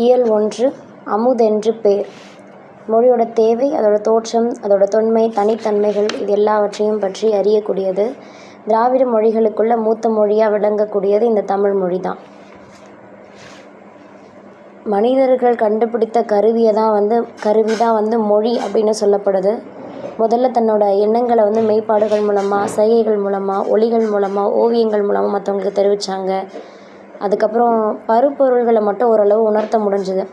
இயல் 1 அமுதென்று பேர். மொழியோட தேவை, அதோட தோற்றம், அதோட தொன்மை, தனித்தன்மைகள் இது எல்லாவற்றையும் பற்றி அறியக்கூடியது. திராவிட மொழிகளுக்குள்ள மூத்த மொழியாக விளங்கக்கூடியது இந்த தமிழ் மொழி தான். மனிதர்கள் கண்டுபிடித்த கருவி தான் வந்து மொழி அப்படின்னு சொல்லப்படுது. முதல்ல தன்னோட எண்ணங்களை வந்து மெய்ப்பாடுகள் மூலமாக, சைகைகள் மூலமாக, ஒலிகள் மூலமாக, ஓவியங்கள் மூலமாக மற்றவங்களுக்கு தெரிவித்தாங்க. அதுக்கப்புறம் பருப்பொருள்களை மட்டும் ஓரளவு உணர்த்த முடிஞ்சுது.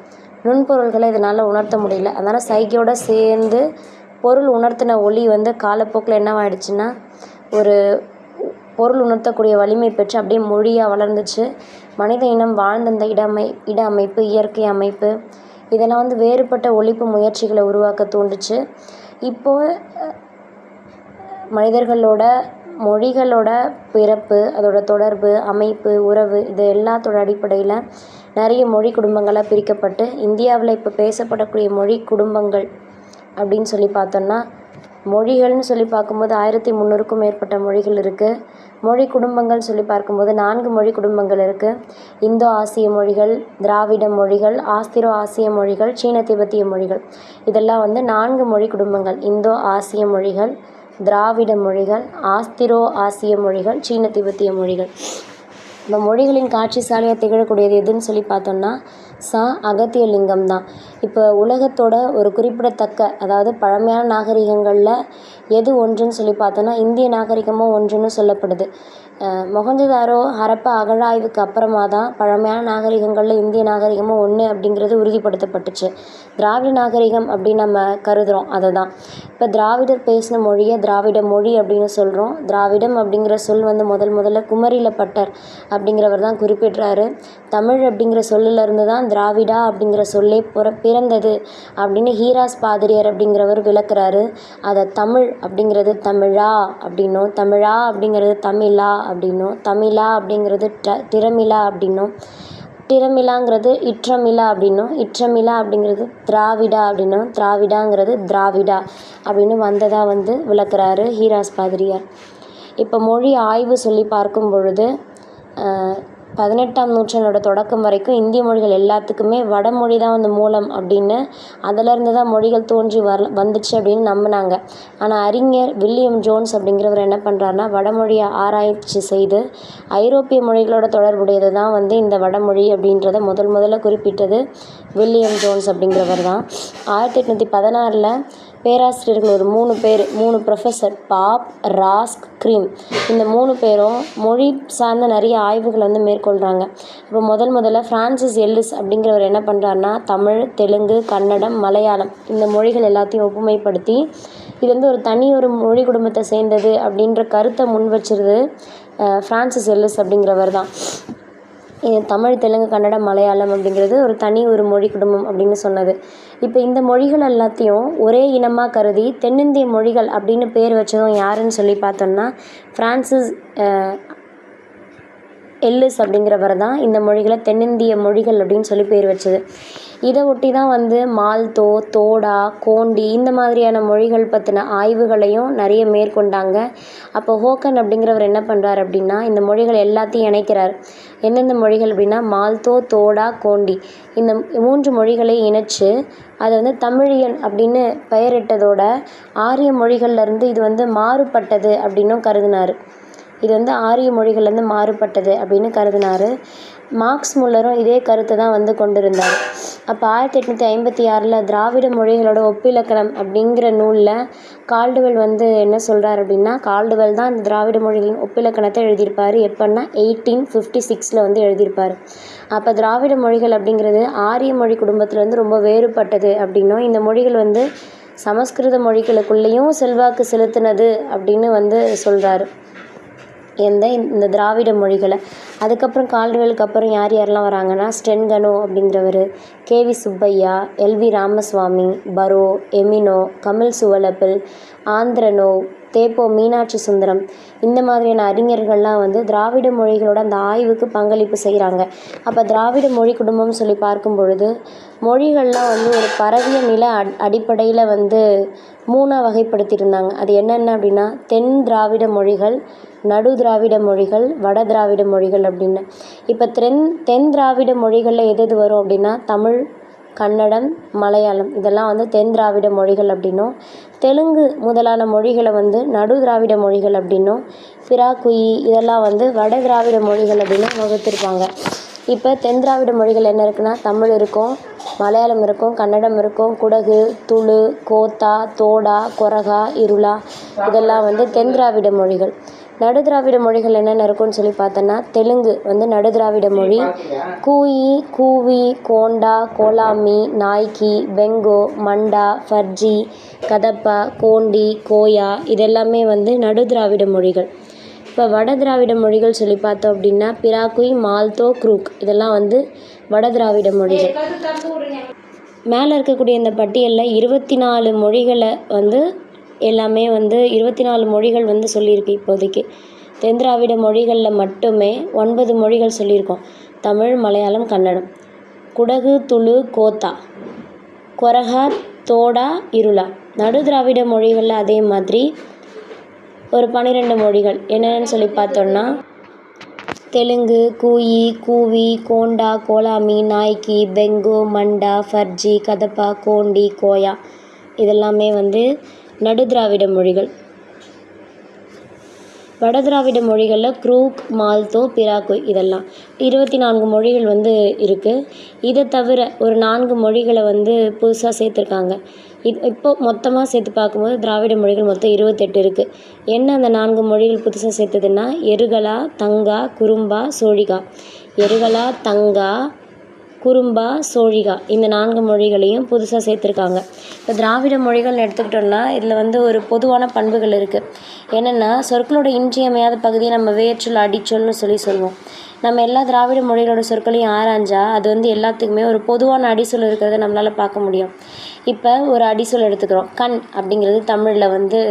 நுண்பொருள்களை இதனால் உணர்த்த முடியல. அதனால் சைகையோடு சேர்ந்து பொருள் உணர்த்தின ஒலி வந்து காலப்போக்கில் என்னவாயிடுச்சுன்னா ஒரு பொருள் உணர்த்தக்கூடிய வலிமை பெற்று அப்படியே மொழியாக வளர்ந்துச்சு. மனித இனம் வாழ்ந்த இந்த இட அமைப்பு, இயற்கை அமைப்பு இதெல்லாம் வந்து வேறுபட்ட ஒழிப்பு முயற்சிகளை உருவாக்க தூண்டுச்சு. இப்போது மனிதர்களோட மொழிகளோட பிறப்பு, அதோட தொடர்பு, அமைப்பு, உறவு இது எல்லாத்தோட அடிப்படையில் நிறைய மொழி குடும்பங்களாக பிரிக்கப்பட்டு இந்தியாவில் இப்போ பேசப்படக்கூடிய மொழி குடும்பங்கள் அப்படின்னு சொல்லி பார்த்தோன்னா, மொழிகள்னு சொல்லி பார்க்கும்போது 1300க்கும் மேற்பட்ட மொழிகள் இருக்குது. மொழி குடும்பங்கள் சொல்லி பார்க்கும்போது 4 மொழி குடும்பங்கள் இருக்குது. இந்தோ ஆசிய மொழிகள், திராவிட மொழிகள், ஆஸ்திரோ ஆசிய மொழிகள், சீன திபெத்திய மொழிகள் இதெல்லாம் வந்து 4 மொழி குடும்பங்கள். இந்தோ ஆசிய மொழிகள், திராவிட மொழிகள், ஆஸ்திரோ ஆசிய மொழிகள், சீன திபெத்திய மொழிகள். இப்போ மொழிகளின் காட்சி சாலையாக திகழக்கூடியது எதுன்னு சொல்லி பார்த்தோம்னா அகத்திய லிங்கம் தான். இப்போ உலகத்தோட ஒரு குறிப்பிடத்தக்க, அதாவது பழமையான நாகரிகங்களில் எது ஒன்றுன்னு சொல்லி பார்த்தோன்னா இந்திய நாகரிகமும் ஒன்றுன்னு சொல்லப்படுது. மொஹஞ்சதாரோ, ஹரப்பா அகழாய்வுக்கு அப்புறமா தான் பழமையான நாகரிகங்களில் இந்திய நாகரிகமும் ஒன்று அப்படிங்கிறது உறுதிப்படுத்தப்பட்டுச்சு. திராவிட நாகரிகம் அப்படின்னு நம்ம கருதுகிறோம். அதை தான் இப்போ திராவிடர் பேசின மொழியை திராவிட மொழி அப்படின்னு சொல்கிறோம். திராவிடம் அப்படிங்கிற சொல் வந்து முதல்ல குமரிலப்பட்டர் அப்படிங்கிறவர் தான் குறிப்பிட்றாரு. தமிழ் அப்படிங்கிற சொல்லிலிருந்து தான் திராவிடா அப்படிங்கிற சொல்லே பிறந்தது அப்படின்னு ஹீராஸ் பாதிரியார் அப்படிங்கிறவர் விளக்குறாரு. அதை தமிழ் அப்படிங்கிறது தமிழா அப்படின்னும், தமிழா அப்படிங்கிறது தமிழா அப்படின்னும், தமிழா அப்படிங்கிறது திரமிழா அப்படின்னும், திரமிழாங்கிறது இற்றமிழா அப்படின்னும், இற்றமிழா அப்படிங்கிறது திராவிடா அப்படின்னும், திராவிடாங்கிறது திராவிடா அப்படின்னு வந்ததாக வந்து விளக்குறாரு ஹீராஸ் பாதிரியார். இப்போ மொழி ஆய்வு சொல்லி பார்க்கும் பொழுது 18ஆம் நூற்றாண்டோட தொடக்கம் வரைக்கும் இந்திய மொழிகள் எல்லாத்துக்குமே வடமொழி தான் வந்து மூலம் அப்படின்னு, அதிலேருந்து தான் மொழிகள் தோன்றி வந்துச்சு அப்படின்னு நம்பினாங்க. ஆனால் அறிஞர் வில்லியம் ஜோன்ஸ் அப்படிங்கிறவர் என்ன பண்ணுறாருனா வடமொழியை ஆராய்ச்சி செய்து ஐரோப்பிய மொழிகளோட தொடர்புடையது தான் வந்து இந்த வடமொழி அப்படின்றத முதல்ல குறிப்பிட்டது வில்லியம் ஜோன்ஸ் அப்படிங்கிறவர் தான். 1816 பேராசிரியர்கள் ஒரு 3 ப்ரொஃபஸர் பாப், ராஸ்க், கிரீம் இந்த 3 பேரும் மொழி சார்ந்த நிறைய ஆய்வுகளை வந்து மேற்கொள்கிறாங்க. இப்போ முதல்ல ஃப்ரான்சிஸ் எல்லிஸ் அப்படிங்கிறவர் என்ன பண்ணுறாருனா தமிழ், தெலுங்கு, கன்னடம், மலையாளம் இந்த மொழிகள் எல்லாத்தையும் ஒப்புமைப்படுத்தி இது வந்து ஒரு மொழி குடும்பத்தை சேர்ந்தது அப்படின்ற கருத்தை முன் வச்சிருது ஃப்ரான்சிஸ் எல்லிஸ் அப்படிங்கிறவர் தான். தமிழ், தெலுங்கு, கன்னடம், மலையாளம் அப்படிங்கிறது ஒரு மொழி குடும்பம் அப்படின்னு சொன்னது. இப்போ இந்த மொழிகள் எல்லாத்தையும் ஒரே இனமாக கருதி தென்னிந்திய மொழிகள் அப்படின்னு பேர் வச்சதும் யாருன்னு சொல்லி பார்த்தோம்னா ஃப்ரான்சிஸ் எல்லிஸ் அப்படிங்கிறவர் தான் இந்த மொழிகளை தென்னிந்திய மொழிகள் அப்படின்னு சொல்லி பேர் வச்சது. இதை ஒட்டி தான் வந்து மால்தோ, தோடா, கோண்டி இந்த மாதிரியான மொழிகள் பற்றின ஆய்வுகளையும் நிறைய மேற்கொண்டாங்க. அப்போ ஹோக்கன் அப்படிங்கிறவர் என்ன பண்ணுறார் அப்படின்னா இந்த மொழிகள் எல்லாத்தையும் இணைக்கிறார். எந்தெந்த மொழிகள் அப்படின்னா மால்தோ, தோடா, கோண்டி இந்த 3 மொழிகளை இணைச்சு அதை வந்து தமிழியன் அப்படின்னு பெயரிட்டதோட ஆரிய மொழிகள்லேருந்து இது வந்து மாறுபட்டது அப்படின்னும் கருதினார். இது வந்து ஆரிய மொழிகள்லேருந்து மாறுபட்டது அப்படின்னு கருதினார். மார்க்ஸ் முல்லரும் இதே கருத்தை தான் வந்து கொண்டிருந்தார். அப்போ 1856 திராவிட மொழிகளோட ஒப்பிலக்கணம் அப்படிங்கிற நூலில் கால்டுவெல் வந்து என்ன சொல்கிறார் அப்படின்னா கால்டுவெல் தான் இந்த திராவிட மொழிகளின் ஒப்பிலக்கணத்தை எழுதியிருப்பார். எப்போன்னா 1856 வந்து எழுதியிருப்பார். அப்போ திராவிட மொழிகள் அப்படிங்கிறது ஆரிய மொழி குடும்பத்துலேருந்து ரொம்ப வேறுபட்டது அப்படின்னும், இந்த மொழிகள் வந்து சமஸ்கிருத மொழிகளுக்குள்ளேயும் செல்வாக்கு செலுத்தினது அப்படின்னு வந்து சொல்கிறாரு இந்த திராவிட மொழிகளை. அதுக்கப்புறம் கால்டுவெலுக்கு அப்புறம் யாரெல்லாம் வராங்கன்னா ஸ்டென்கனோ அப்படிங்கிறவர், கேவி சுப்பையா, எல்வி ராமசுவாமி, பரோ, எமினோ, கமல் சுவலபில், ஆந்திரனோ, தேப்போ மீனாட்சி சுந்தரம் இந்த மாதிரியான அறிஞர்கள்லாம் வந்து திராவிட மொழிகளோட அந்த ஆய்வுக்கு பங்களிப்பு செய்கிறாங்க. அப்போ திராவிட மொழி குடும்பம்னு சொல்லி பார்க்கும் பொழுது மொழிகள்லாம் வந்து ஒரு பரவிய நில அடிப்படையில் வந்து 3ஆக வகைப்படுத்தியிருந்தாங்க. அது என்னென்ன அப்படின்னா தென் திராவிட மொழிகள், நடு திராவிட மொழிகள், வட திராவிட மொழிகள் அப்படின்னு. இப்போ தென் திராவிட மொழிகளில் எது வரும் அப்படின்னா தமிழ், கன்னடம், மலையாளம் இதெல்லாம் வந்து தென் திராவிட மொழிகள் அப்படின்னும், தெலுங்கு முதலான மொழிகளை வந்து நடு திராவிட மொழிகள் அப்படின்னும், பிராகுயி இதெல்லாம் வந்து வட திராவிட மொழிகள் அப்படின்னு வகுத்திருப்பாங்க. இப்போ தென் திராவிட மொழிகள் என்ன இருக்குன்னா தமிழ் இருக்கும், மலையாளம் இருக்கும், கன்னடம் இருக்கும், குடகு, துளு, கோத்தா, தோடா, கொரகா, இருளா இதெல்லாம் வந்து தென் திராவிட மொழிகள். நடு திராவிட மொழிகள் என்னென்ன இருக்குன்னு சொல்லி பார்த்தோன்னா தெலுங்கு வந்து நடு திராவிட மொழி, கூயி, கூவி, கோண்டா, கோலாமி, நாய்க்கி, பெங்கோ, மண்டா, ஃபர்ஜி, கதப்பா, கோண்டி, கோயா இதெல்லாமே வந்து நடு திராவிட மொழிகள். இப்போ வட திராவிட மொழிகள் சொல்லி பார்த்தோம் அப்படின்னா பிராகுய், மால்தோ, குரூக் இதெல்லாம் வந்து வட திராவிட மொழிகள். மேலே இருக்கக்கூடிய இந்த பட்டியலில் 24 மொழிகளை வந்து எல்லாமே வந்து 24 மொழிகள் வந்து சொல்லியிருக்கு. இப்போதைக்கு தென் திராவிட மொழிகளில் மட்டுமே 9 மொழிகள் சொல்லியிருக்கோம். தமிழ், மலையாளம், கன்னடம், குடகு, துளு, கோத்தா, கொரகா, தோடா, இருளா. நடு திராவிட மொழிகளில் அதே மாதிரி ஒரு 12 மொழிகள் என்னென்னு சொல்லி பார்த்தோன்னா தெலுங்கு, கூயி, கூவி, கோண்டா, கோலாமி, நாய்க்கி, பெங்கோ, மண்டா, ஃபர்ஜி, கதப்பா, கோண்டி, கோயா இதெல்லாமே வந்து நடு திராவிட மொழிகள். வட திராவிட மொழிகளில் குரூக், மால்தோ, பிராகுய் இதெல்லாம் 24 மொழிகள் வந்து இருக்குது. இதை தவிர ஒரு 4 மொழிகளை வந்து புதுசாக சேர்த்துருக்காங்க. இப்போ மொத்தமாக சேர்த்து பார்க்கும்போது திராவிட மொழிகள் மொத்தம் 28 இருக்குது. என்ன அந்த 4 மொழிகள் புதுசாக சேர்த்ததுன்னா எருகலா, தங்கா, குறும்பா, சோழிகா. எருகலா, தங்கா, குறும்பா, சோழிகா இந்த 4 மொழிகளையும் புதுசாக சேர்த்துருக்காங்க. இப்போ திராவிட மொழிகள்னு எடுத்துக்கிட்டோம்னா இதில் வந்து ஒரு பொதுவான பண்புகள் இருக்குது. என்னென்னா சொற்களோட இன்றியமையாத பகுதியை நம்ம வேர்ச்சொல், அடிச்சொல்னு சொல்லுவோம். நம்ம எல்லா திராவிட மொழிகளோட சொற்களையும் ஆராய்ஞ்சா அது வந்து எல்லாத்துக்குமே ஒரு பொதுவான அடிச்சொல் இருக்கிறத நம்மளால் பார்க்க முடியும். இப்போ ஒரு அடிச்சொல் எடுத்துக்கிறோம். கண் அப்படிங்கிறது தமிழில் வந்து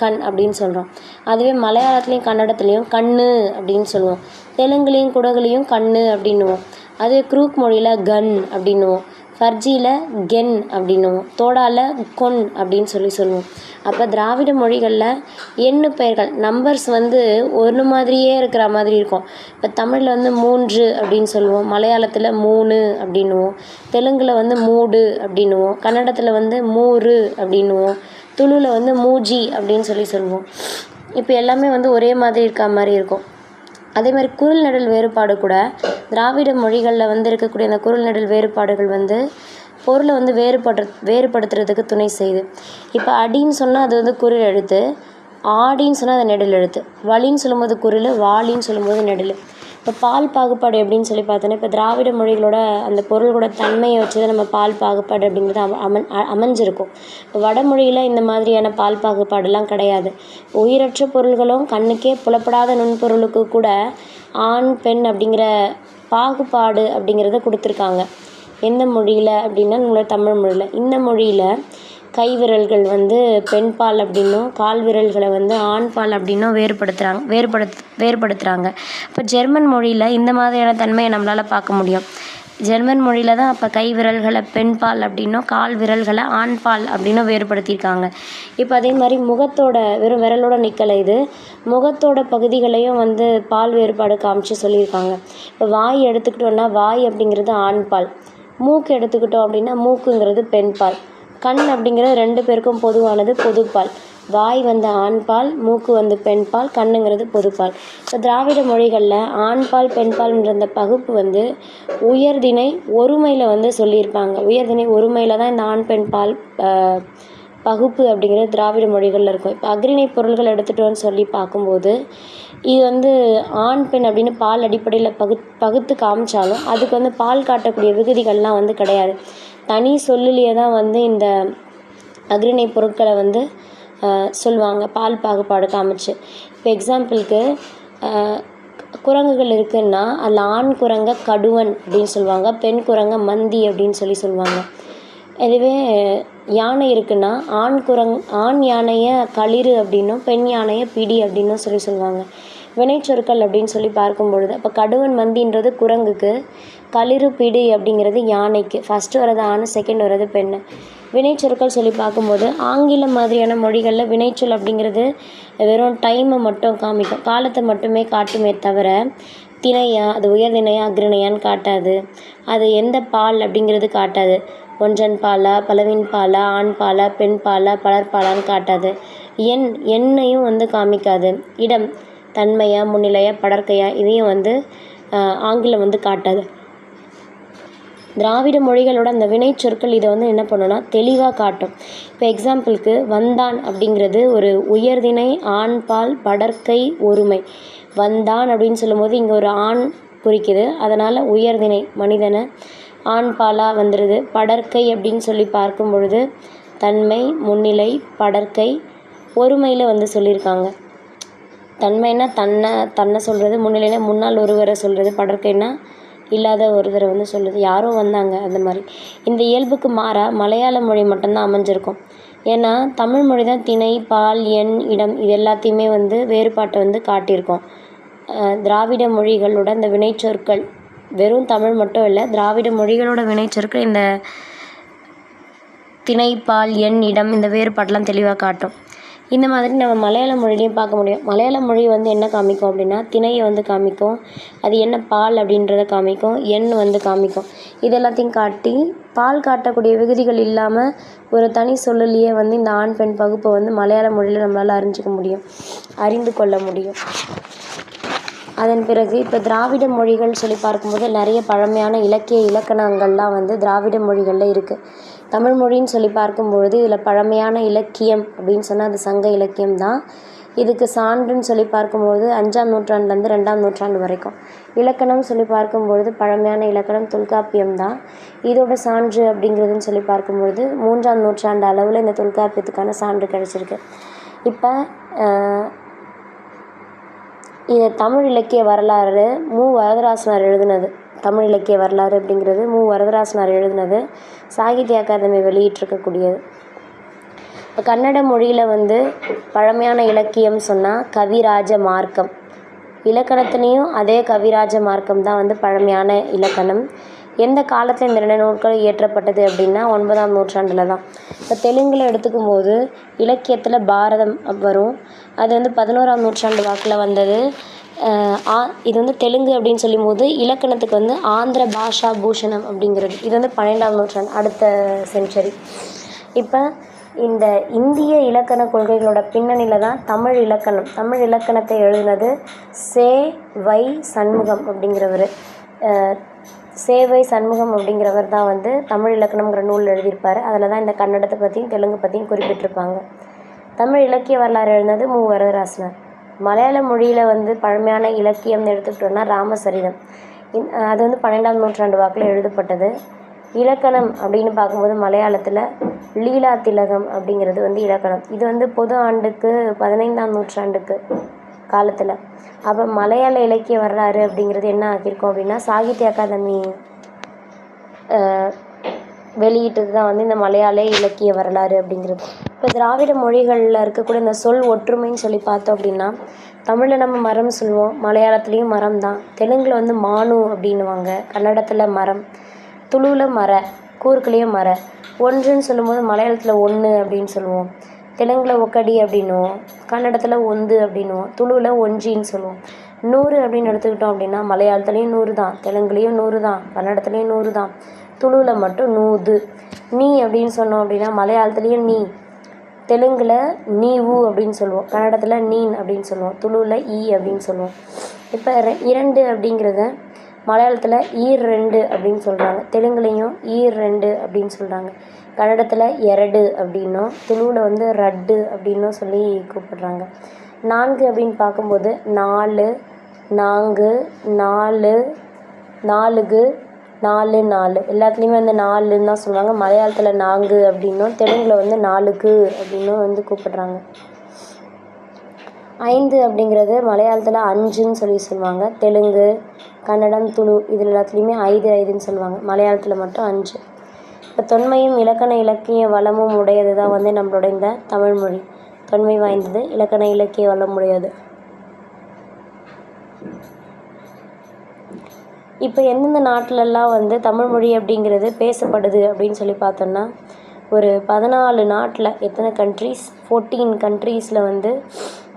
கண் அப்படின்னு சொல்கிறோம். அதுவே மலையாளத்துலேயும் கன்னடத்துலேயும் கண்ணு அப்படின்னு சொல்லுவோம். தெலுங்குலேயும் குடகுலேயும் கண்ணு அப்படின்னுவோம். அதே குரூக் மொழியில் கன் அப்படின்னுவோம். ஃபர்ஜியில் கென் அப்படின்னுவோம். தோடாவில் கொன் அப்படின்னு சொல்லுவோம். அப்போ திராவிட மொழிகளில் எண்ணு பெயர்கள் நம்பர்ஸ் வந்து ஒரு மாதிரியே இருக்கிற மாதிரி இருக்கும். இப்போ தமிழில் வந்து 3 அப்படின்னு சொல்லுவோம், மலையாளத்தில் 3 அப்படின்னுவோம், தெலுங்கில் வந்து மூடு அப்படின்னுவோம், கன்னடத்தில் வந்து மூறு அப்படின்னுவோம், துளுவில் வந்து மூஜி அப்படின்னு சொல்லுவோம். இப்போ எல்லாமே வந்து ஒரே மாதிரி இருக்க மாதிரி இருக்கும். அதே மாதிரி குரல் நெடில் வேறுபாடு கூட திராவிட மொழிகளில் வந்து இருக்கக்கூடிய அந்த குரல் நெடில் வேறுபாடுகள் வந்து பொருளை வந்து வேறுபடுத்துறதுக்கு துணை செய்யுது. இப்போ அடின்னு சொன்னால் அது வந்து குரில் எழுத்து, ஆடின்னு சொன்னால் அது நெடில் எழுத்து, வலின்னு சொல்லும்போது குரில், வாலின்னு சொல்லும்போது நெடில். இப்போ பால் பாகுபாடு எப்படின்னு சொல்லி பார்த்தோன்னா இப்போ திராவிட மொழிகளோட அந்த பொருளோட தன்மையை வச்சு தான் நம்ம பால் பாகுபாடு அப்படிங்கிறது அமைஞ்சிருக்கும். இப்போ வடமொழியில் இந்த மாதிரியான பால் பாகுபாடெல்லாம் கிடையாது. உயிரற்ற பொருள்களும் கண்ணுக்கே புலப்படாத நுண்பொருளுக்கு கூட ஆண், பெண் அப்படிங்கிற பாகுபாடு அப்படிங்கிறத கொடுத்துருக்காங்க. எந்த மொழியில் அப்படின்னா நம்மளோட தமிழ் மொழியில். இந்த மொழியில் கை விரல்கள் வந்து பெண் பால் அப்படின்னும், கால் விரல்களை வந்து ஆண் பால் அப்படின்னும் வேறுபடுத்துகிறாங்க. இப்போ ஜெர்மன் மொழியில் இந்த மாதிரியான தன்மையை நம்மளால் பார்க்க முடியும். ஜெர்மன் மொழியில் தான் அப்போ கை விரல்களை பெண் பால் அப்படின்னும், கால் விரல்களை ஆண் பால் அப்படின்னும் வேறுபடுத்தியிருக்காங்க. இப்போ அதே மாதிரி முகத்தோட வெறும் விரலோட நிற்கலை, இது முகத்தோட பகுதிகளையும் வந்து பால் வேறுபாடு காமிச்சு சொல்லியிருக்காங்க. இப்போ வாய் எடுத்துக்கிட்டோன்னா வாய் அப்படிங்கிறது ஆண் பால், மூக்கு எடுத்துக்கிட்டோம் அப்படின்னா மூக்குங்கிறது பெண் பால், கண் அப்படிங்கிறது 2 பேருக்கும் பொதுவானது பொதுப்பால். வாய் வந்து ஆண் பால், மூக்கு வந்து பெண் பால், கண்ணுங்கிறது பொதுப்பால். இப்போ திராவிட மொழிகளில் ஆண் பால், பெண் பால்ன்ற அந்த பகுப்பு வந்து உயர்திணை ஒருமையில் வந்து சொல்லியிருப்பாங்க. உயர்திணை ஒருமையில் தான் இந்த ஆண் பெண் பால் பகுப்பு அப்படிங்கிறது திராவிட மொழிகளில் இருக்கும். இப்போ அக்ரிணை பொருள்கள் எடுத்துகிட்டோன்னு சொல்லி பார்க்கும்போது இது வந்து ஆண் பெண் அப்படின்னு பால் அடிப்படையில் பகுத்து காமிச்சாலும் அதுக்கு வந்து பால் காட்டக்கூடிய விகுதிகள்லாம் வந்து கிடையாது. தனி சொல்லிலேயே தான் வந்து இந்த அக்ரிணை பொருட்களை வந்து சொல்லுவாங்க பால் பாகுபாடு காமிச்சு. இப்போ எக்ஸாம்பிளுக்கு குரங்குகள் இருக்குன்னா அதில் ஆண் குரங்கை கடுவன் அப்படின்னு சொல்லுவாங்க, பெண் குரங்கை மந்தி அப்படின்னு சொல்லுவாங்க. இதுவே யானை இருக்குன்னா ஆண் யானையை களிறு அப்படின்னும் பெண் யானையை பிடி அப்படின்னும் சொல்லுவாங்க. வினைச்சொற்கள் அப்படின்னு சொல்லி பார்க்கும் பொழுது அப்போ கடுவன் மந்தின்றது குரங்குக்கு, களிறு பிடி அப்படிங்கிறது யானைக்கு. ஃபஸ்ட்டு வர்றது ஆண், செகண்ட் வர்றது பெண். வினைச்சொற்கள் சொல்லி பார்க்கும்போது ஆங்கிலம் மாதிரியான மொழிகளில் வினைச்சொல் அப்படிங்கிறது வெறும் டைமை மட்டும் காமிக்கும், காலத்தை மட்டுமே காட்டுமே தவிர திணையா அது உயர்திணையா அக்ரணையான்னு காட்டாது. அது எந்த பால் அப்படிங்கிறது காட்டாது. ஒன்றன் பாலா, பலவின் பாலா, ஆண் பாலா, பெண் பாலா, பலர்பாலான்னு காட்டாது. எண்ணையும் வந்து காமிக்காது. இடம் தன்மையா முன்னிலையா படர்க்கையா இதையும் வந்து ஆங்கிலம் வந்து காட்டாது. திராவிட மொழிகளோட அந்த வினைச்சொற்கள் இதை வந்து என்ன பண்ணுன்னா தெளிவாக காட்டும். இப்போ எக்ஸாம்பிளுக்கு வந்தான் அப்படிங்கிறது ஒரு உயர்திணை ஆண் பால் படர்க்கை ஒருமை. வந்தான் அப்படின்னு சொல்லும்போது இங்கே ஒரு ஆண் குறிக்குது, அதனால் உயர்திணை மனிதனை ஆண் பாலாக வந்துடுது. படர்க்கை அப்படின்னு சொல்லி பார்க்கும் பொழுது தன்மை முன்னிலை படர்க்கை ஒருமையில் வந்து சொல்லியிருக்காங்க. தன்மைன்னா தன்னை சொல்கிறது, முன்னிலைனா முன்னால் ஒருவரை சொல்கிறது, படர்க்கைன்னா இல்லாத ஒருத்தரை வந்து சொல்லுது, யாரோ வந்தாங்க அந்த மாதிரி. இந்த இயல்புக்கு மாறாக மலையாள மொழி மட்டும்தான் அமைஞ்சிருக்கும். ஏன்னா தமிழ் மொழி தான் திணை பால் எண் இடம் இது எல்லாத்தையுமே வந்து வேறுபாட்டை வந்து காட்டியிருக்கோம். திராவிட மொழிகளோட இந்த வினைச்சொற்கள் வெறும் தமிழ் மட்டும் இல்லை, திராவிட மொழிகளோட வினைச்சொற்கள் இந்த திணை பால் எண் இடம் இந்த வேறுபாட்டெலாம் தெளிவாக காட்டும். இந்த மாதிரி நம்ம மலையாள மொழிலையும் பார்க்க முடியும். மலையாள மொழி வந்து என்ன காமிக்கும் அப்படின்னா திணையை வந்து காமிக்கும், அது என்ன பால் அப்படின்றத காமிக்கும், எண் வந்து காமிக்கும். இது எல்லாத்தையும் காட்டி பால் காட்டக்கூடிய விகுதிகள் இல்லாமல் ஒரு தனி சொல்லலையே வந்து இந்த ஆண் பெண் பகுப்பை வந்து மலையாள மொழியில் நம்மளால் அறிந்து கொள்ள முடியும். அதன் பிறகு இப்போ திராவிட மொழிகள் சொல்லி பார்க்கும்போது நிறைய பழமையான இலக்கணங்கள்லாம் வந்து திராவிட மொழிகளில் இருக்குது. தமிழ் மொழின்னு சொல்லி பார்க்கும்பொழுது இதில் பழமையான இலக்கியம் அப்படின்னு சொன்னால் அது சங்க இலக்கியம் தான். இதுக்கு சான்றுன்னு சொல்லி பார்க்கும்பொழுது 5ஆம் நூற்றாண்டுலேருந்து 2ஆம் நூற்றாண்டு வரைக்கும். இலக்கணம் சொல்லி பார்க்கும்பொழுது பழமையான இலக்கணம் தொல்காப்பியம் தான். இதோட சான்று அப்படிங்கிறதுன்னு சொல்லி பார்க்கும்பொழுது 3ஆம் நூற்றாண்டு அளவில் இந்த தொல்காப்பியத்துக்கான சான்று கிடச்சிருக்கு. இப்போ இது தமிழ் இலக்கிய வரலாறு வரதராசனார் எழுதினது. தமிழ் இலக்கிய வரலாறு அப்படிங்கிறது வரதராசனார் எழுதினது, சாகித்ய அகாதமி வெளியிட்டிருக்கக்கூடியது. இப்போ கன்னட மொழியில் வந்து பழமையான இலக்கியம் சொன்னால் கவிராஜ மார்க்கம். இலக்கணத்துலேயும் அதே கவிராஜ மார்க்கம் தான் வந்து பழமையான இலக்கணம். எந்த காலத்தில் இந்த 2 நூல்கள் இயற்றப்பட்டது அப்படின்னா 9ஆம் நூற்றாண்டில் தான். இப்போ தெலுங்கில் எடுத்துக்கும் போது இலக்கியத்தில் பாரதம் வரும். அது வந்து 11ஆம் நூற்றாண்டு வாக்கில் வந்தது. இது வந்து தெலுங்கு அப்படின்னு சொல்லும்போது இலக்கணத்துக்கு வந்து ஆந்திர பாஷா பூஷணம் அப்படிங்கிறது இது வந்து 12ஆம் நூற்றாண்டு அடுத்த செஞ்சுரி. இப்போ இந்த இந்திய இலக்கண கொள்கைகளோட பின்னணியில் தான் தமிழ் இலக்கணத்தை எழுதினது சேவை சண்முகம் அப்படிங்கிறவர். சேவை சண்முகம் அப்படிங்கிறவர் தான் வந்து தமிழ் இலக்கணம்ங்கிற நூல் எழுதியிருப்பார். அதில் தான் இந்த கன்னடத்தை பற்றியும் தெலுங்கு பற்றியும் குறிப்பிட்டிருப்பாங்க. தமிழ் இலக்கிய வரலாறு எழுதினது வரதராசனார். மலையாள மொழியில் வந்து பழமையான இலக்கியம்னு எடுத்துக்கிட்டோன்னா ராமசரிதம். அது வந்து 12ஆம் நூற்றாண்டு வாக்கில் எழுதப்பட்டது. இலக்கணம் அப்படின்னு பார்க்கும்போது மலையாளத்தில் லீலா திலகம் அப்படிங்கிறது வந்து இலக்கணம். இது வந்து பொது ஆண்டுக்கு 15ஆம் நூற்றாண்டுக்கு காலத்தில். அப்போ மலையாள இலக்கிய வரலாறு அப்படிங்கிறது என்ன ஆக்கியிருக்கோம் அப்படின்னா சாகித்ய அகாதமி வெளியிட்டது தான் வந்து இந்த மலையாள இலக்கிய வரலாறு அப்படிங்கிறது. இப்போ திராவிட மொழிகளில் இருக்கக்கூடிய இந்த சொல் ஒற்றுமைன்னு சொல்லி பார்த்தோம் அப்படின்னா தமிழில் நம்ம மரம் சொல்லுவோம், மலையாளத்துலேயும் மரம் தான். தெலுங்கில் வந்து மானு அப்படின்னுவாங்க, கன்னடத்தில் மரம், துளுவில் மர, கூர்க்குலேயும் மர. ஒன்றுன்னு சொல்லும்போது மலையாளத்தில் ஒன்று அப்படின்னு சொல்லுவோம், தெலுங்கில் ஒக்கடி அப்படின்னுவோம், கன்னடத்தில் ஒந்து அப்படின்னுவோம், துளுவில் ஒஞ்சின்னு சொல்லுவோம். 100 அப்படின்னு எடுத்துக்கிட்டோம் அப்படின்னா மலையாளத்துலேயும் 100 தான், தெலுங்குலேயும் 100 தான், கன்னடத்துலேயும் 100 தான், துளுவில் மட்டும் 100. நீ அப்படின்னு சொன்னோம் அப்படின்னா மலையாளத்துலேயும் நீ, தெலுங்கில் நீவு அப்படின்னு சொல்லுவோம், கன்னடத்தில் நீன் அப்படின்னு சொல்லுவோம், துளுவில் ஈ அப்படின்னு சொல்லுவோம். இப்போ 2 அப்படிங்கிறத மலையாளத்தில் ஈர்2 அப்படின்னு சொல்கிறாங்க, தெலுங்குலேயும் ஈர்2 அப்படின்னு சொல்கிறாங்க, கன்னடத்தில் எரடு அப்படின்னும், துளுவில் வந்து ரட்டு அப்படின்னும் சொல்லி கூப்பிடுறாங்க. 4 அப்படின்னு பார்க்கும்போது 4, 4, 4, 4, 4, 4 எல்லாத்துலேயுமே வந்து 4ன்னு தான் சொல்லுவாங்க. மலையாளத்தில் 4 அப்படின்னும், தெலுங்கில் வந்து 4க்கு அப்படின்னும் வந்து கூப்பிடுறாங்க. 5 அப்படிங்கிறது மலையாளத்தில் 5ன்னு சொல்லுவாங்க, தெலுங்கு கன்னடம் துளு இதில் எல்லாத்துலேயுமே 5 5ன்னு சொல்லுவாங்க, மலையாளத்தில் மட்டும் 5. இப்போ தொன்மையும் இலக்கண இலக்கிய வளமும் உடையது தான் வந்து நம்மளோட இந்த தமிழ்மொழி. தொன்மை வாய்ந்தது, இலக்கண இலக்கிய வளம் உடையது. இப்போ எந்தெந்த நாட்டிலலாம் வந்து தமிழ்மொழி அப்படிங்கிறது பேசப்படுது அப்படின்னு சொல்லி பார்த்தோம்னா, ஒரு 14 நாட்டில், எத்தனை கண்ட்ரீஸ், 14 கண்ட்ரீஸில் வந்து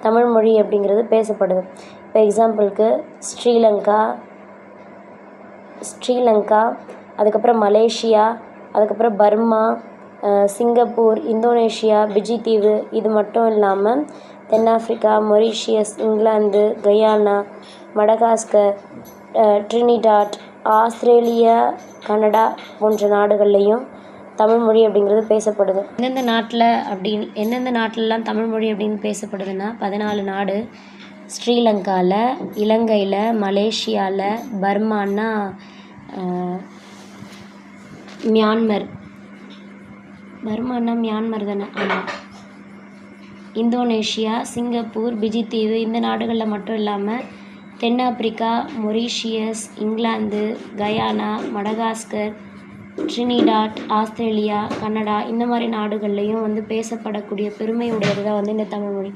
தமிழ்மொழி அப்படிங்கிறது பேசப்படுது. இப்போ எக்ஸாம்பிளுக்கு ஸ்ரீலங்கா, அதுக்கப்புறம் மலேசியா, அதுக்கப்புறம் பர்மா, சிங்கப்பூர், இந்தோனேஷியா, பிஜி தீவு, இது மட்டும் இல்லாமல் தென்னாப்பிரிக்கா, Mauritius, England, Guyana, Madagascar, Trinidad, Australia, Canada போன்ற நாடுகள்லேயும் தமிழ்மொழி அப்படிங்கிறது பேசப்படுது. எந்தெந்த நாட்டிலலாம் தமிழ்மொழி அப்படின்னு பேசப்படுதுன்னா 14 நாடு. ஸ்ரீலங்காவில், இலங்கையில், மலேசியாவில், பர்மான்னா மியான்மர் தானே, ஆமாம், இந்தோனேஷியா, சிங்கப்பூர், பிஜி தீவு, இந்த நாடுகளில் மட்டும் இல்லாமல் தென்னாப்பிரிக்கா, Mauritius, England, Guyana, Madagascar, Trinidad, Australia, Canada, இந்த மாதிரி நாடுகள்லேயும் வந்து பேசப்படக்கூடிய பெருமை உடையது தான் வந்து இந்த தமிழ்மொழி.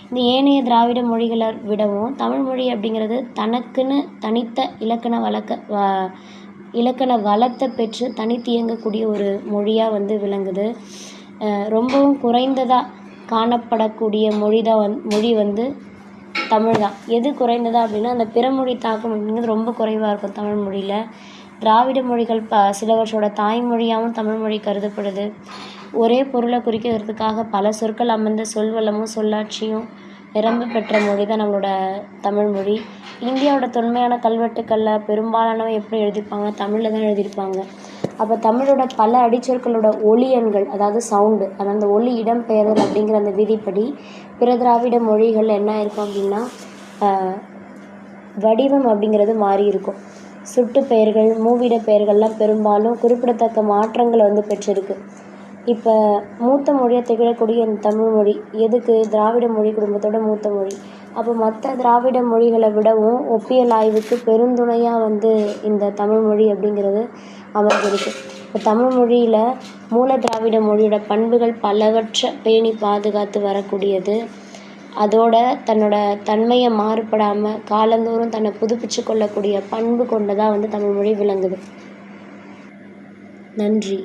இந்த ஏனைய திராவிட மொழிகளை விடவும் தமிழ்மொழி அப்படிங்கிறது தனக்குன்னு தனித்த இலக்கண வளத்தை பெற்று தனித்து இயங்கக்கூடிய ஒரு மொழியாக வந்து விளங்குது. ரொம்பவும் குறைந்ததாக காணப்படக்கூடிய மொழி வந்து தமிழ் தான். எது குறைந்ததா அப்படின்னா, அந்த பிறமொழி தாக்கம் அப்படிங்கிறது ரொம்ப குறைவாக இருக்கும் தமிழ் மொழியில். திராவிட மொழிகள் சிலவற்றோட தாய்மொழியாகவும் தமிழ்மொழி கருதப்படுது. ஒரே பொருளை குறிக்கிறதுக்காக பல சொற்கள் அமர்ந்த சொல்வளமும் சொல்லாட்சியும் நிரம்ப பெற்ற மொழி தான் நம்மளோட தமிழ்மொழி. இந்தியாவோட தொன்மையான கல்வெட்டுக்களில் பெரும்பாலானவை எப்படி எழுதியிருப்பாங்க, தமிழில் தான் எழுதியிருப்பாங்க. அப்போ தமிழோட பல அடிச்சொற்களோட ஒலி எண்கள், அதாவது சவுண்டு, அந்த ஒலி இடம்பெயர்தல் அப்படிங்கிற அந்த விதிப்படி பிற திராவிட மொழிகள் என்ன இருக்கும் அப்படின்னா, வடிவம் அப்படிங்கிறது மாறி இருக்கும். சுட்டு பெயர்கள், மூவிட பெயர்கள்லாம் பெரும்பாலும் குறிப்பிடத்தக்க மாற்றங்களை வந்து பெற்றிருக்கு. இப்போ மூத்த மொழியாக திகழக்கூடிய இந்த தமிழ்மொழி எதுக்கு? திராவிட மொழி குடும்பத்தோட மூத்த மொழி. அப்போ மற்ற திராவிட மொழிகளை விடவும் ஒப்பியல் ஆய்வுக்கு பெருந்துணையாக வந்து இந்த தமிழ்மொழி அப்படிங்கிறது அமைஞ்சிருக்கு. இப்போ தமிழ்மொழியில் மூல திராவிட மொழியோட பண்புகள் பலவற்றை பேணி பாதுகாத்து வரக்கூடியது. அதோட தன்னோட தன்மையை மாறுபடாமல் காலந்தோறும் தன்னை புதுப்பிச்சு கொள்ளக்கூடிய பண்பு கொண்டதாக வந்து தமிழ்மொழி விளங்குது. நன்றி.